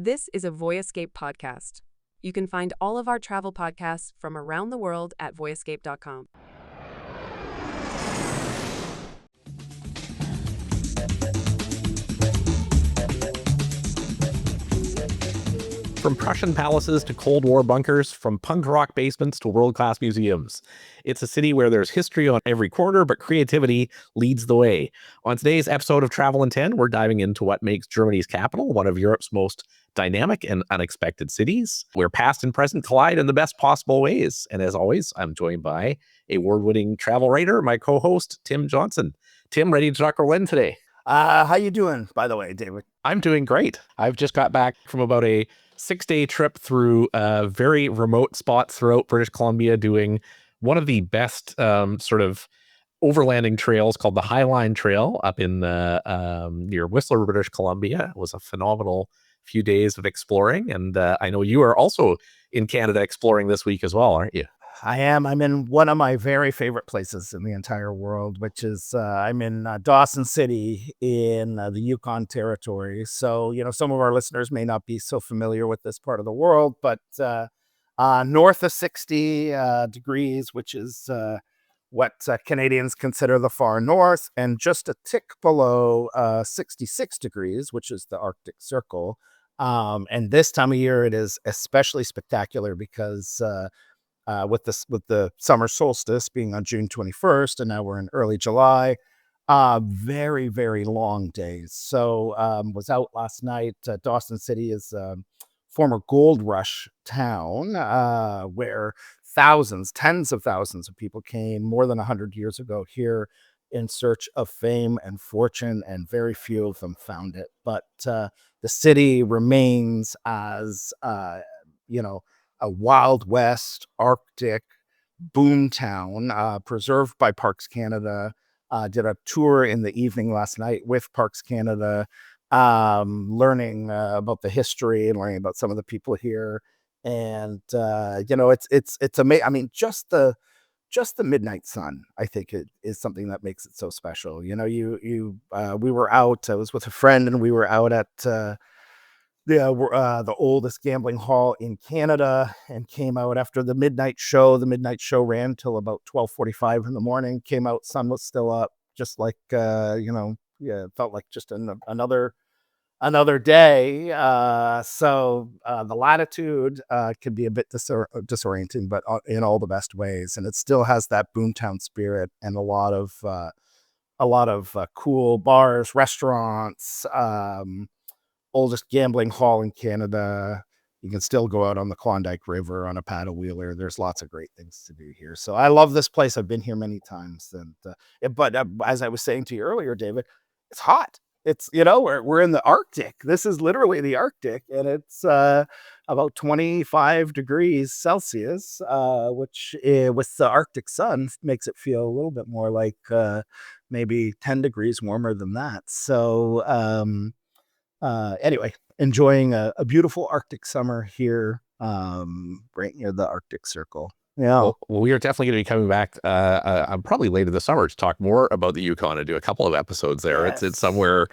This is a Voyescape podcast. You can find all of our travel podcasts from around the world at voyescape.com. From Prussian palaces to Cold War bunkers, from punk rock basements to world-class museums. It's a city where there's history on every corner, but creativity leads the way. On today's episode of Travel in 10, we're diving into what makes Germany's capital one of Europe's most dynamic and unexpected cities, where past and present collide in the best possible ways. And as always, I'm joined by award-winning travel writer, my co-host, Tim Johnson. Tim, ready to talk Berlin today? How you doing, by the way, David? I'm doing great. I've just got back from about a 6-day trip through very remote spots throughout British Columbia, doing one of the best sort of overlanding trails called the Highline Trail up in near Whistler, British Columbia. It was a phenomenal few days of exploring. And I know you are also in Canada exploring this week as well, aren't you? I am. I'm in one of my very favorite places in the entire world, which is I'm in Dawson City in the Yukon Territory. So, some of our listeners may not be so familiar with this part of the world, but north of 60 degrees, which is what Canadians consider the far north, and just a tick below 66 degrees, which is the Arctic Circle. And this time of year, it is especially spectacular because with the summer solstice being on June 21st, and now we're in early July, very, very long days. So was out last night. Dawson City is a former gold rush town where tens of thousands of people came more than 100 years ago here in search of fame and fortune, and very few of them found it. But the city remains as, a Wild West Arctic boomtown, preserved by Parks Canada. Did a tour in the evening last night with Parks Canada, learning about the history and learning about some of the people here. And it's amazing. I mean, just the midnight sun, I think, it is something that makes it so special. We were out. I was with a friend, and we were out at the oldest gambling hall in Canada, and came out after the midnight show. The midnight show ran till about 12:45 in the morning. Came out, sun was still up, just like it felt like just another day. So the latitude can be a bit disorienting, but in all the best ways. And it still has that boomtown spirit, and a lot of cool bars, restaurants. Oldest gambling hall in Canada. You can still go out on the Klondike River on a paddle wheeler. There's lots of great things to do here. So I love this place. I've been here many times. And but as I was saying to you earlier, David, it's hot. It's, we're in the Arctic. This is literally the Arctic, and it's about 25 degrees Celsius, which with the Arctic sun makes it feel a little bit more like maybe 10 degrees warmer than that. So anyway, enjoying a beautiful Arctic summer here, right near the Arctic Circle. Yeah. Well, we are definitely going to be coming back probably later this summer to talk more about the Yukon and do a couple of episodes there. Yes. It's somewhere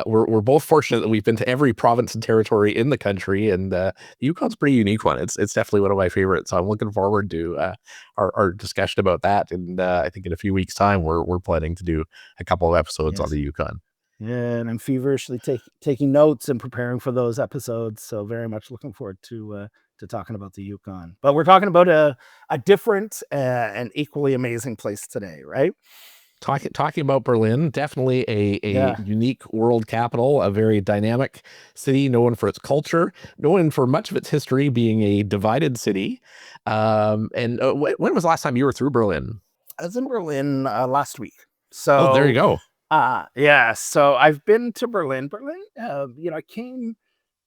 we're both fortunate that we've been to every province and territory in the country, and the Yukon's a pretty unique one. It's definitely one of my favorites. So I'm looking forward to our discussion about that. And I think in a few weeks' time, we're planning to do a couple of episodes on the Yukon. Yeah, and I'm feverishly taking notes and preparing for those episodes. So very much looking forward to talking about the Yukon. But we're talking about a different and equally amazing place today, right? Talking about Berlin, definitely a unique world capital, a very dynamic city, known for its culture, known for much of its history being a divided city. And when was the last time you were through Berlin? I was in Berlin last week. So there you go. Yeah. So I've been to Berlin.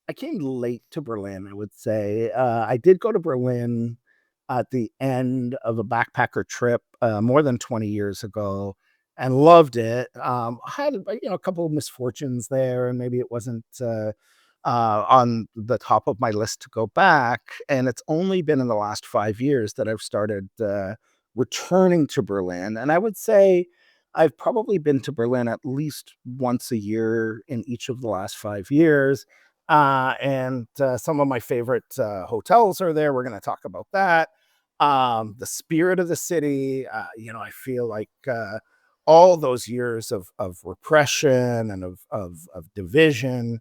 I came late to Berlin, I would say. I did go to Berlin at the end of a backpacker trip more than 20 years ago, and loved it. I had a couple of misfortunes there, and maybe it wasn't on the top of my list to go back. And it's only been in the last 5 years that I've started returning to Berlin. And I would say I've probably been to Berlin at least once a year in each of the last 5 years. And some of my favorite hotels are there. We're going to talk about that. The spirit of the city. I feel like all those years of repression and of division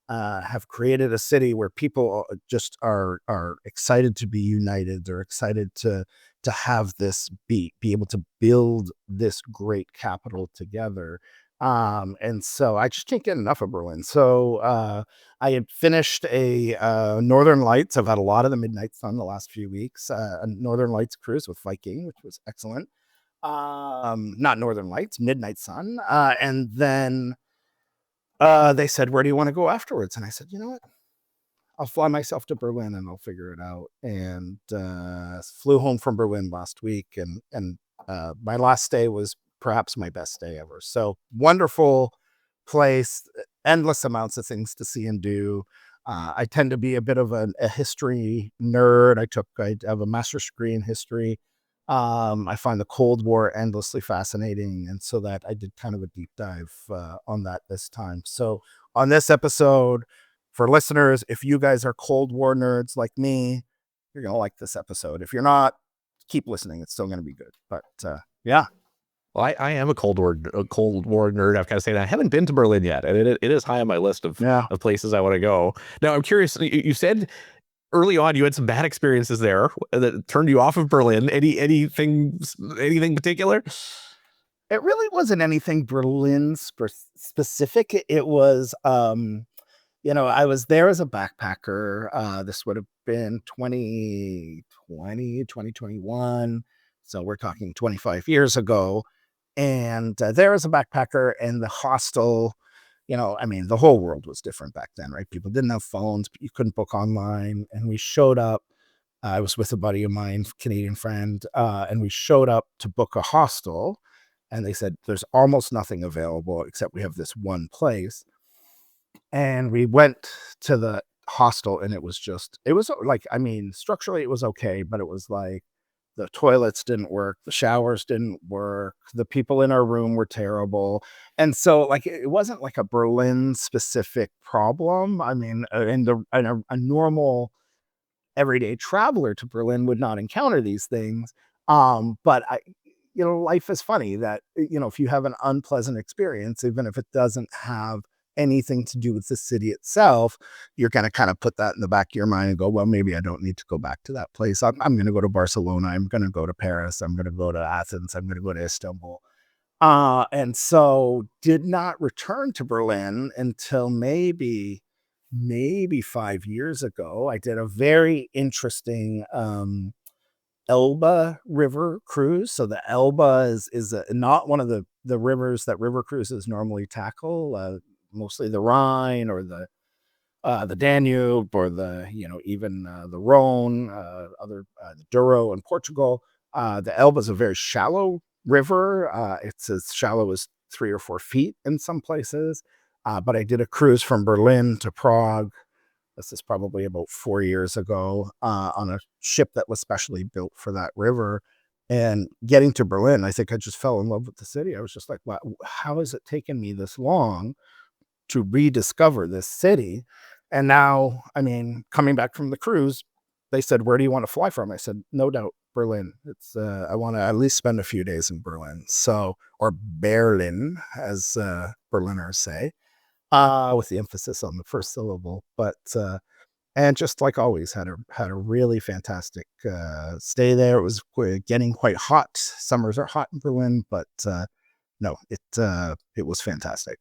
have created a city where people just are excited to be united. They're excited to have this be able to build this great capital together. And so I just can't get enough of Berlin. So I had finished a Northern Lights. I've had a lot of the Midnight Sun the last few weeks. A Northern Lights cruise with Viking, which was excellent. Not Northern Lights, Midnight Sun. And then they said, "Where do you want to go afterwards?" And I said, "You know what? I'll fly myself to Berlin and I'll figure it out." And flew home from Berlin last week, and my last day was perhaps my best day ever. So wonderful place, endless amounts of things to see and do. I tend to be a bit of a history nerd. I have a master's degree in history. I find the Cold War endlessly fascinating, and so that I did kind of a deep dive on that this time. So on this episode, for listeners, if you guys are Cold War nerds like me, you're going to like this episode. If you're not, keep listening. It's still going to be good. But yeah. Well, I am a Cold War nerd. I've got to say that I haven't been to Berlin yet, and it is high on my list of places I want to go. Now, I'm curious. You said early on you had some bad experiences there that turned you off of Berlin. Anything particular? It really wasn't anything Berlin specific. It was, I was there as a backpacker. This would have been 2021. So we're talking 25 years ago. And there as a backpacker, and the hostel, the whole world was different back then, right? People didn't have phones, but you couldn't book online. And we showed up. I was with a buddy of mine, Canadian friend, and we showed up to book a hostel. And they said, "There's almost nothing available except we have this one place." And we went to the hostel, and it was like, structurally it was okay, but it was like the toilets didn't work, the showers didn't work, the people in our room were terrible. And so like it wasn't like a Berlin specific problem. A normal everyday traveler to Berlin would not encounter these things. But life is funny that, if you have an unpleasant experience, even if it doesn't have anything to do with the city itself, you're going to kind of put that in the back of your mind and go, well, maybe I don't need to go back to that place. I'm going to go to Barcelona. I'm going to go to Paris. I'm going to go to Athens. I'm going to go to Istanbul. And so did not return to Berlin until maybe 5 years ago. I did a very interesting Elbe River cruise. So the Elbe is not one of the rivers that river cruises normally tackle. Mostly the Rhine or the Danube, or even the Rhone, the Douro in Portugal. The Elbe is a very shallow river. It's as shallow as 3 or 4 feet in some places. But I did a cruise from Berlin to Prague. This is probably about 4 years ago, on a ship that was specially built for that river. And getting to Berlin, I think I just fell in love with the city. I was just like, wow, how has it taken me this long to rediscover this city? And now, coming back from the cruise, they said, "Where do you want to fly from?" I said, "No doubt, Berlin. I want to at least spend a few days in Berlin." So, or Berlin, as Berliners say, with the emphasis on the first syllable. But and just like always, had a really fantastic stay there. It was getting quite hot. Summers are hot in Berlin, but no, it was fantastic.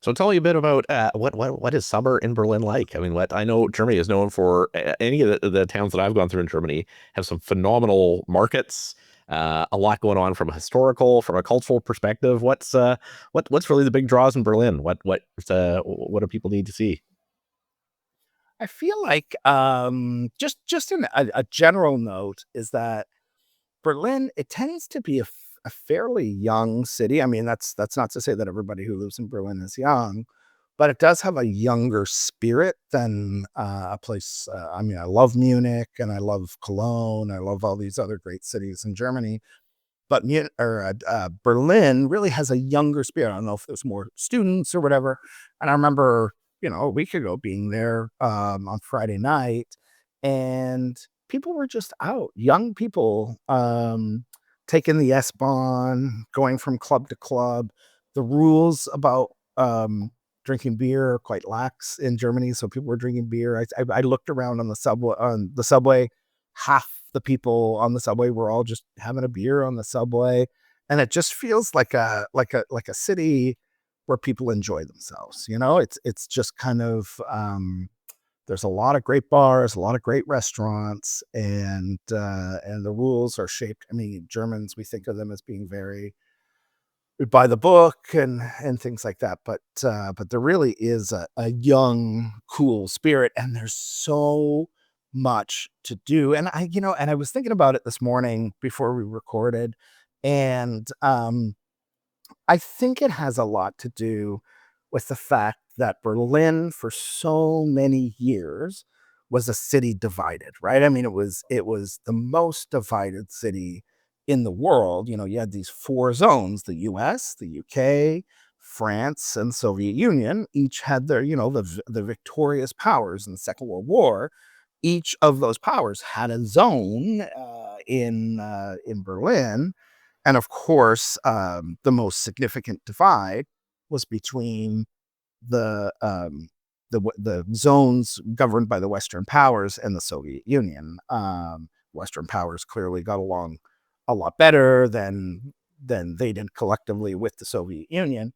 So tell me a bit about what is summer in Berlin like? What I know Germany is known for. Any of the towns that I've gone through in Germany have some phenomenal markets. A lot going on from a cultural perspective. What's really the big draws in Berlin? What do people need to see? I feel like just in a general note is that Berlin, it tends to be a fairly young city. That's not to say that everybody who lives in Berlin is young, but it does have a younger spirit than a place. I love Munich and I love Cologne. I love all these other great cities in Germany. But Berlin really has a younger spirit. I don't know if there's more students or whatever. And I remember a week ago being there on Friday night, and people were just out, young people taking the S-Bahn, going from club to club. The rules about drinking beer are quite lax in Germany, so people were drinking beer. I looked around on the subway. Half the people on the subway were all just having a beer on the subway, and it just feels like a city where people enjoy themselves. It's just kind of there's a lot of great bars, a lot of great restaurants, and the rules are shaped. I mean, Germans, we think of them as being very by the book and things like that, but there really is a young, cool spirit, and there's so much to do. And I was thinking about it this morning before we recorded, and I think it has a lot to do with the fact that Berlin, for so many years, was a city divided, right? I mean, it was the most divided city in the world. You had these four zones: the U.S., the U.K., France, and Soviet Union. Each had their, the victorious powers in the Second World War. Each of those powers had a zone in Berlin, and of course, the most significant divide was between the the zones governed by the Western powers and the Soviet Union. Western powers clearly got along a lot better than they did collectively with the Soviet Union.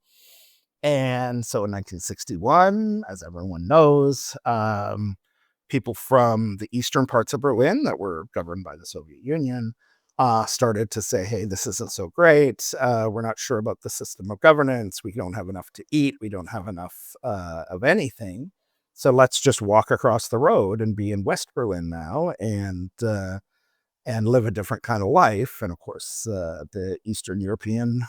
And so in 1961, as everyone knows, people from the eastern parts of Berlin that were governed by the Soviet Union started to say, hey, this isn't so great. We're not sure about the system of governance. We don't have enough to eat. We don't have enough of anything. So let's just walk across the road and be in West Berlin now and live a different kind of life. And of course, the Eastern European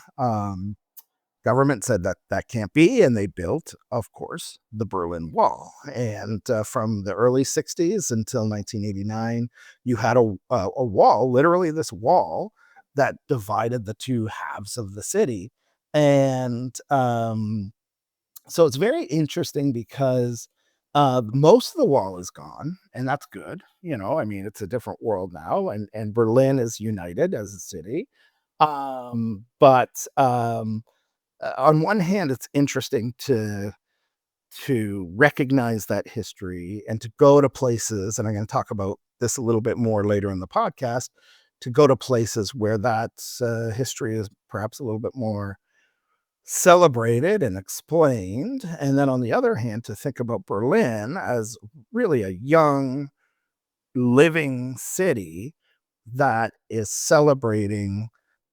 government said that that can't be, and they built, of course, the Berlin Wall. And from the early 60s until 1989, you had a wall, literally this wall, that divided the two halves of the city. And so it's very interesting because most of the wall is gone, and that's good. I mean, it's a different world now, and Berlin is united as a city. But on one hand, it's interesting to recognize that history and to go to places, and I'm going to talk about this a little bit more later in the podcast, to go to places where that history is perhaps a little bit more celebrated and explained. And then on the other hand, to think about Berlin as really a young, living city that is celebrating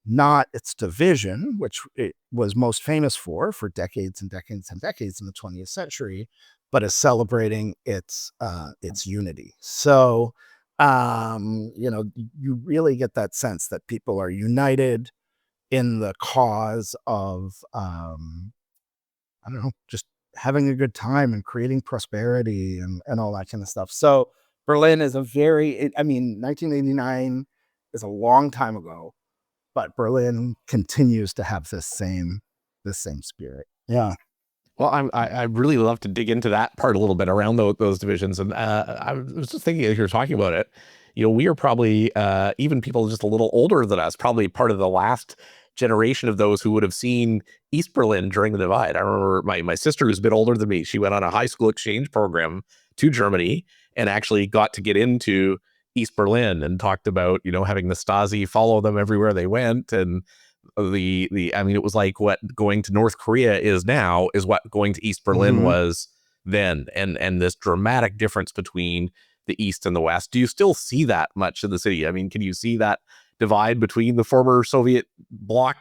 not its division, which it was most famous for decades and decades and decades in the 20th century, but is celebrating its unity. So, you really get that sense that people are united in the cause of, I don't know, just having a good time and creating prosperity and all that kind of stuff. So Berlin is I mean, 1989 is a long time ago, but Berlin continues to have this same spirit. Yeah. Well, I really love to dig into that part a little bit around those divisions. And I was just thinking as you're talking about it, we are probably, even people just a little older than us, probably part of the last generation of those who would have seen East Berlin during the divide. I remember my sister, who's a bit older than me, she went on a high school exchange program to Germany and actually got to get into East Berlin and talked about, having the Stasi follow them everywhere they went. And I mean, it was like what going to North Korea is now is what going to East Berlin was then. And this dramatic difference between the East and the West. Do you still see that much in the city? I mean, can you see that divide between the former Soviet bloc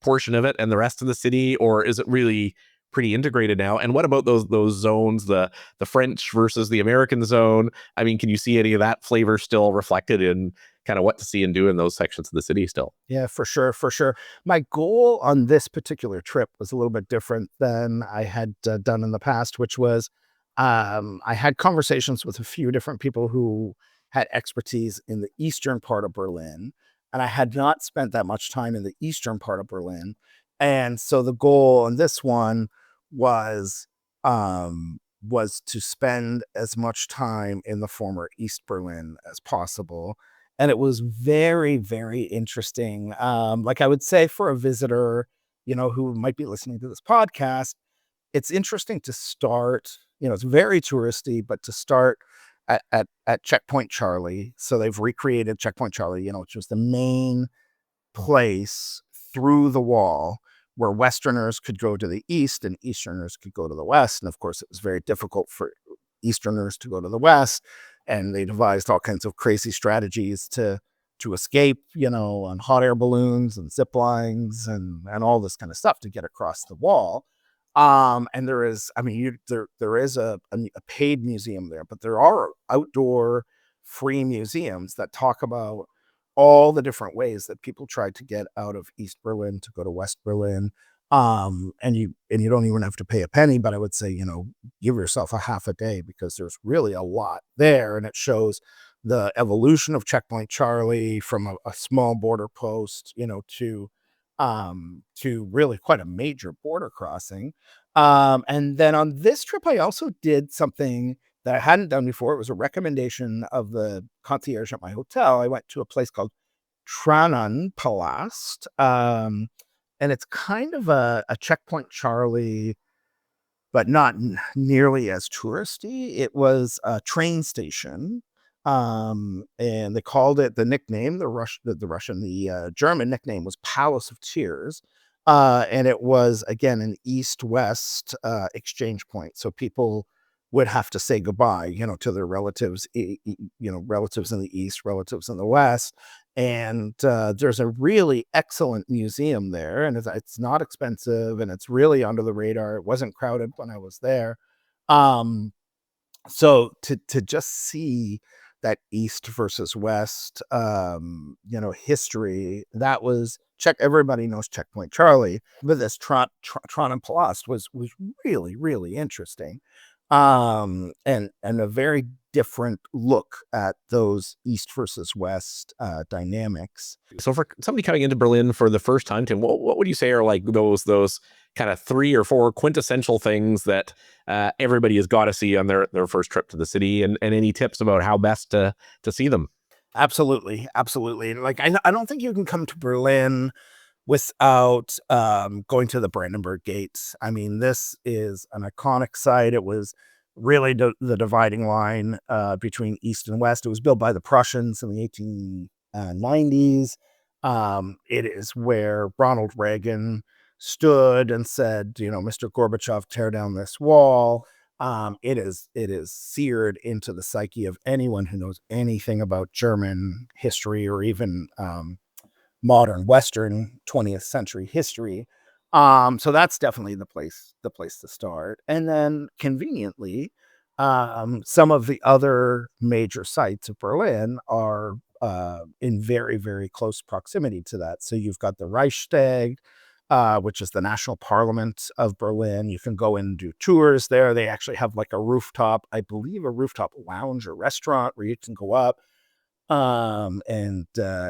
portion of it and the rest of the city, or is it really pretty integrated now? And what about those zones, the French versus the American zone? I mean, can you see any of that flavor still reflected in kind of what to see and do in those sections of the city still? Yeah, for sure, for sure. My goal on this particular trip was a little bit different than I had done in the past, which was I had conversations with a few different people who had expertise in the eastern part of Berlin, and I had not spent that much time in the eastern part of Berlin. And so the goal on this one was was to spend as much time in the former East Berlin as possible. And it was very, very interesting. Like I would say for a visitor, who might be listening to this podcast, it's interesting to start, it's very touristy, but to start at Checkpoint Charlie. So they've recreated Checkpoint Charlie, which was the main place through the wall where Westerners could go to the east and Easterners could go to the west. And of course, it was very difficult for Easterners to go to the west. And they devised all kinds of crazy strategies to escape, on hot air balloons and zip lines and all this kind of stuff to get across the wall. And there is, there is a paid museum there, but there are outdoor free museums that talk about all the different ways that people tried to get out of East Berlin to go to West Berlin. And you don't even have to pay a penny, but I would say, give yourself a half a day because there's really a lot there. And it shows the evolution of Checkpoint Charlie from a small border post, to really quite a major border crossing. And then on this trip, I also did something that I hadn't done before. It was a recommendation of the concierge at my hotel. I went to a place called Tränenpalast. And it's kind of a Checkpoint Charlie, but not nearly as touristy. It was a train station. And they called it the German nickname was Palace of Tears. And it was, again, an east-west exchange point. So people would have to say goodbye, to their relatives, relatives in the east, relatives in the west. And there's a really excellent museum there, and it's not expensive, and it's really under the radar. It wasn't crowded when I was there. So to just see that East versus West, history, that was everybody knows Checkpoint Charlie, but this Tränenpalast was really, really interesting. And a very different look at those East versus West dynamics. So for somebody coming into Berlin for the first time, Tim, what would you say are like those kind of 3 or 4 quintessential things that everybody has got to see on their first trip to the city, and any tips about how best to see them? Absolutely. Like I don't think you can come to Berlin without going to the Brandenburg Gate. I mean, this is an iconic site. It was really the dividing line between East and West. It was built by the Prussians in the 1890s. It is where Ronald Reagan stood and said, Mr. Gorbachev, tear down this wall. It is seared into the psyche of anyone who knows anything about German history or even modern Western 20th century history. So that's definitely the place to start. And then conveniently, some of the other major sites of Berlin are in very, very close proximity to that. So you've got the Reichstag, which is the national parliament of Berlin. You can go in and do tours there. They actually have like a rooftop lounge or restaurant where you can go up and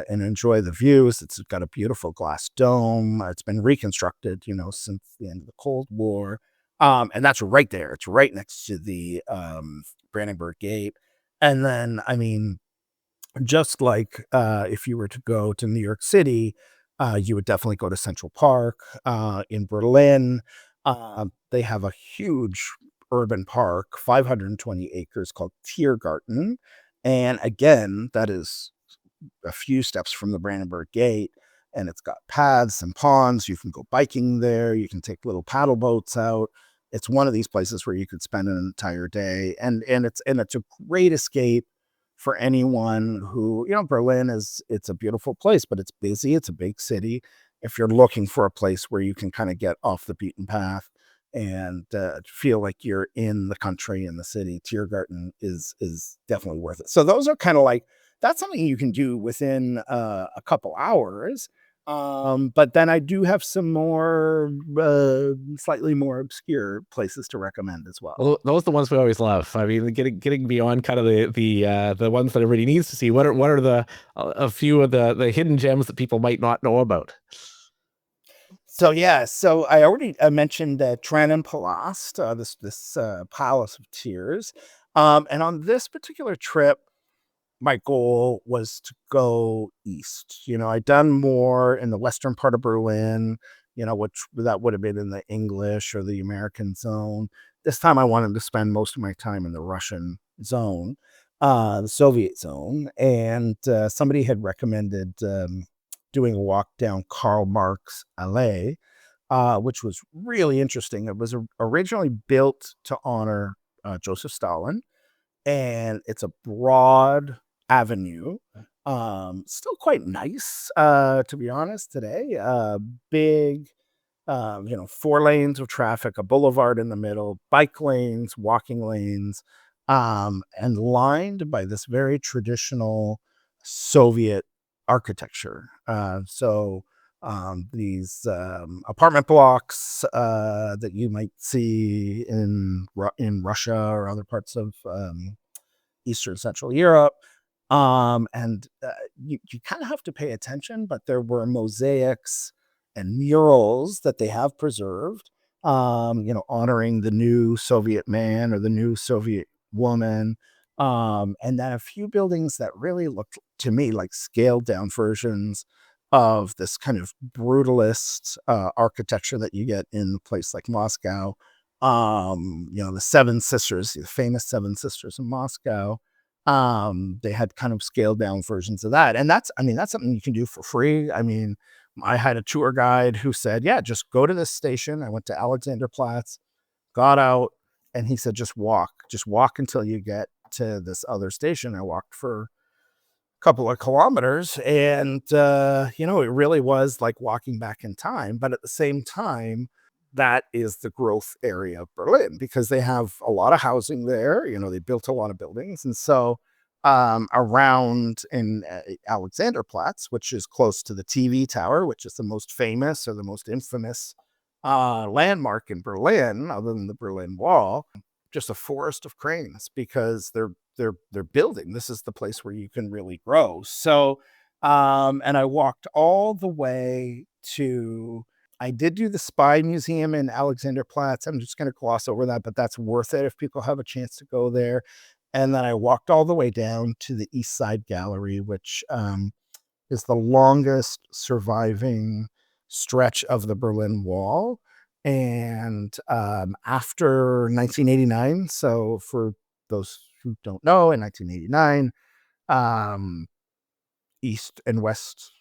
enjoy the views. It's got a beautiful glass dome. It's been reconstructed, since the end of the Cold War. And that's right there. It's right next to the Brandenburg Gate. And then, just like if you were to go to New York City, you would definitely go to Central Park. In Berlin, they have a huge urban park, 520 acres, called Tiergarten. And again, that is a few steps from the Brandenburg Gate, and it's got paths and ponds. You can go biking there. You can take little paddle boats out. It's one of these places where you could spend an entire day, and it's a great escape for anyone who, Berlin it's a beautiful place, but it's busy. It's a big city. If you're looking for a place where you can kind of get off the beaten path and feel like you're in the country, in the city, Tiergarten is definitely worth it. So those are kind of like, that's something you can do within a couple hours. But then I do have some more slightly more obscure places to recommend as well. Well, those are the ones we always love. I mean, getting beyond kind of the ones that everybody needs to see. What are a few of the hidden gems that people might not know about? So I already mentioned Tränenpalast, this Palace of Tears. And on this particular trip, my goal was to go east. I'd done more in the western part of Berlin, which that would have been in the English or the American zone. This time I wanted to spend most of my time in the Russian zone, the Soviet zone. And somebody had recommended doing a walk down Karl-Marx-Allee, which was really interesting. It was originally built to honor Joseph Stalin, and it's a broad avenue, still quite nice, to be honest, today. Big, 4 lanes of traffic, a boulevard in the middle, bike lanes, walking lanes, and lined by this very traditional Soviet architecture. These apartment blocks that you might see in Russia or other parts of Eastern Central Europe. And you kind of have to pay attention, but there were mosaics and murals that they have preserved, honoring the new Soviet man or the new Soviet woman. And then a few buildings that really looked to me like scaled down versions of this kind of brutalist architecture that you get in a place like Moscow. The Seven Sisters, the famous Seven Sisters in Moscow. They had kind of scaled down versions of that. And that's something you can do for free. I had a tour guide who said, yeah, just go to this station. I went to Alexanderplatz, got out, and he said, just walk until you get to this other station. I walked for couple of kilometers, and it really was like walking back in time. But at the same time, that is the growth area of Berlin, because they have a lot of housing there. They built a lot of buildings. And so around in Alexanderplatz, which is close to the TV tower, which is the most famous or the most infamous landmark in Berlin, other than the Berlin Wall, just a forest of cranes, because they're building. This is the place where you can really grow. So, and I walked all the way to, I did do the Spy Museum in Alexanderplatz. I'm just going to gloss over that, but that's worth it if people have a chance to go there. And then I walked all the way down to the East Side Gallery, which is the longest surviving stretch of the Berlin Wall. And after 1989, so for those who don't know, in 1989, East and West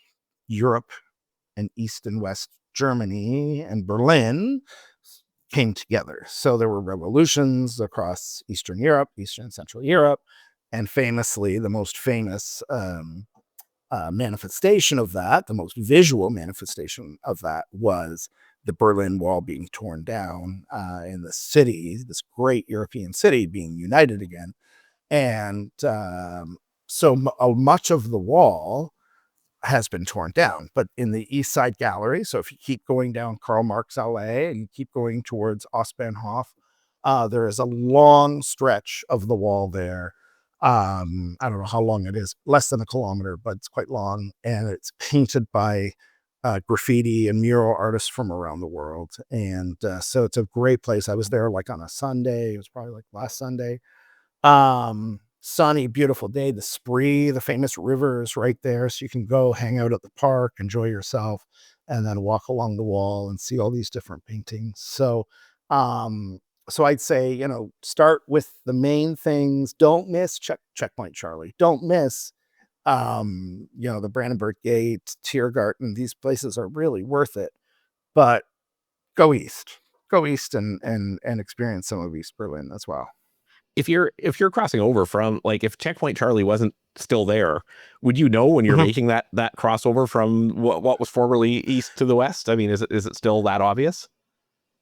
Europe and East and West Germany and Berlin came together. So there were revolutions across Eastern Europe, Eastern and Central Europe, and famously, the most famous manifestation of that, the most visual manifestation of that, was the Berlin Wall being torn down in the city, this great European city being united again. And so much of the wall has been torn down. But in the East Side Gallery, so if you keep going down Karl-Marx-Allee and you keep going towards Ostbahnhof, there is a long stretch of the wall there. I don't know how long it is, less than a kilometer, but it's quite long. And it's painted by graffiti and mural artists from around the world. And so it's a great place. I was there like on a Sunday. It was probably like last Sunday. Sunny, beautiful day. The Spree, the famous river, is right there. So you can go hang out at the park, enjoy yourself, and then walk along the wall and see all these different paintings. So I'd say, start with the main things. Don't miss Checkpoint Charlie. Don't miss the Brandenburg Gate, Tiergarten. These places are really worth it. But go east. Go east and experience some of East Berlin as well. If you're crossing over from, like, if Checkpoint Charlie wasn't still there, would you know when you're making that crossover from what was formerly east to the west? I mean, is it still that obvious?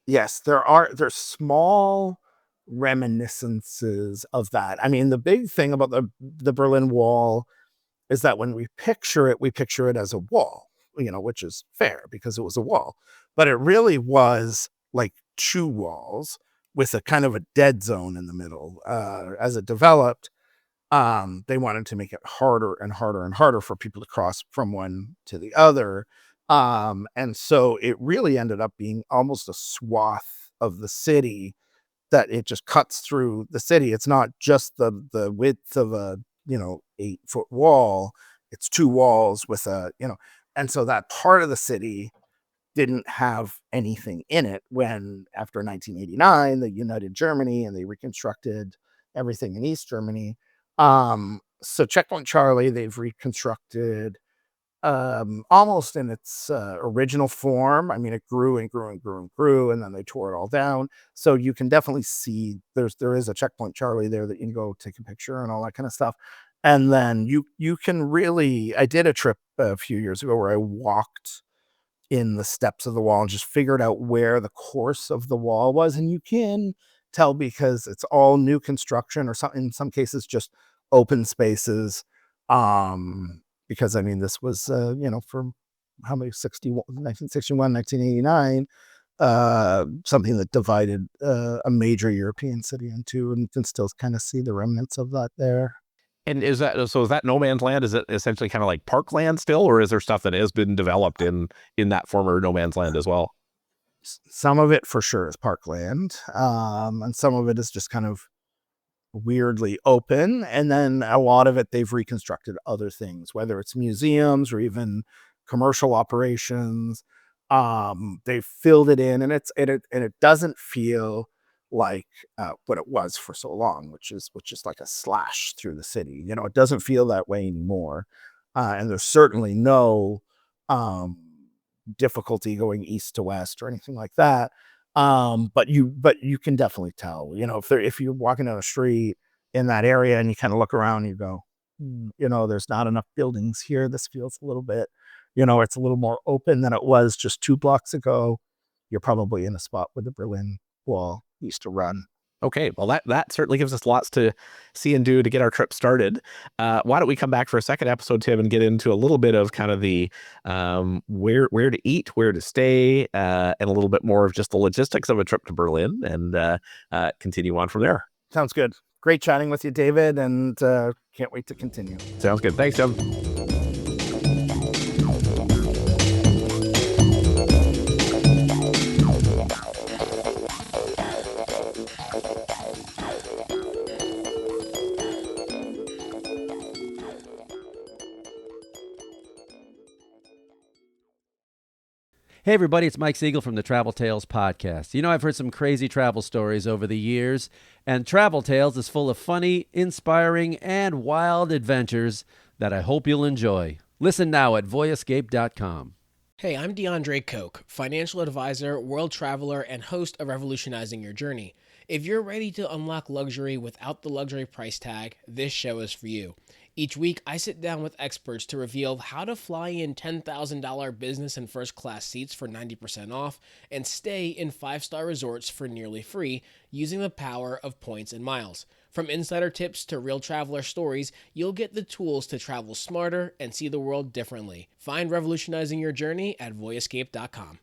Yes, there's small reminiscences of that. I mean, the big thing about the Berlin Wall is that when we picture it as a wall, which is fair because it was a wall, but it really was like two walls with a kind of a dead zone in the middle. As it developed, they wanted to make it harder and harder and harder for people to cross from one to the other. And so it really ended up being almost a swath of the city that it just cuts through the city. It's not just the width of a, 8-foot wall. It's two walls with and so that part of the city didn't have anything in it when, after 1989, they united Germany and they reconstructed everything in East Germany. So Checkpoint Charlie, they've reconstructed almost in its original form. I mean, it grew and grew and grew and grew, and then they tore it all down. So you can definitely see there is a Checkpoint Charlie there that you can go take a picture and all that kind of stuff. And then you can really. I did a trip a few years ago where I walked in the steps of the wall and just figured out where the course of the wall was, and you can tell because it's all new construction, or some in some cases just open spaces. Because I mean, this was from how many 1961, 1989, something that divided a major European city in two, and you can still kind of see the remnants of that there. And is that no man's land? Is it essentially kind of like parkland still, or is there stuff that has been developed in that former no man's land as well? Some of it for sure is parkland, and some of it is just kind of weirdly open, and then a lot of it they've reconstructed other things, whether it's museums or even commercial operations. They've filled it in, and it doesn't feel like what it was for so long, which is like a slash through the city. It doesn't feel that way anymore, and there's certainly no um, difficulty going east to west or anything like that. But you can definitely tell, if you're walking down the street in that area and you kind of look around, you go, there's not enough buildings here. This feels a little bit, it's a little more open than it was just 2 blocks ago. You're probably in a spot where the Berlin Wall used to run. Okay, well, that certainly gives us lots to see and do to get our trip started. Why don't we come back for a second episode, Tim, and get into a little bit of kind of the where to eat, where to stay, and a little bit more of just the logistics of a trip to Berlin, and continue on from there. Sounds good. Great chatting with you, David, and can't wait to continue. Sounds good. Thanks, Tim. Hey everybody, it's Mike Siegel from the Travel Tales podcast. I've heard some crazy travel stories over the years, and Travel Tales is full of funny, inspiring, and wild adventures that I hope you'll enjoy. Listen now at voyescape.com. Hey, I'm DeAndre Koch, financial advisor, world traveler, and host of Revolutionizing Your Journey. If you're ready to unlock luxury without the luxury price tag, this show is for you. Each week, I sit down with experts to reveal how to fly in $10,000 business and first class seats for 90% off and stay in 5-star resorts for nearly free using the power of points and miles. From insider tips to real traveler stories, you'll get the tools to travel smarter and see the world differently. Find Revolutionizing Your Journey at voyescape.com.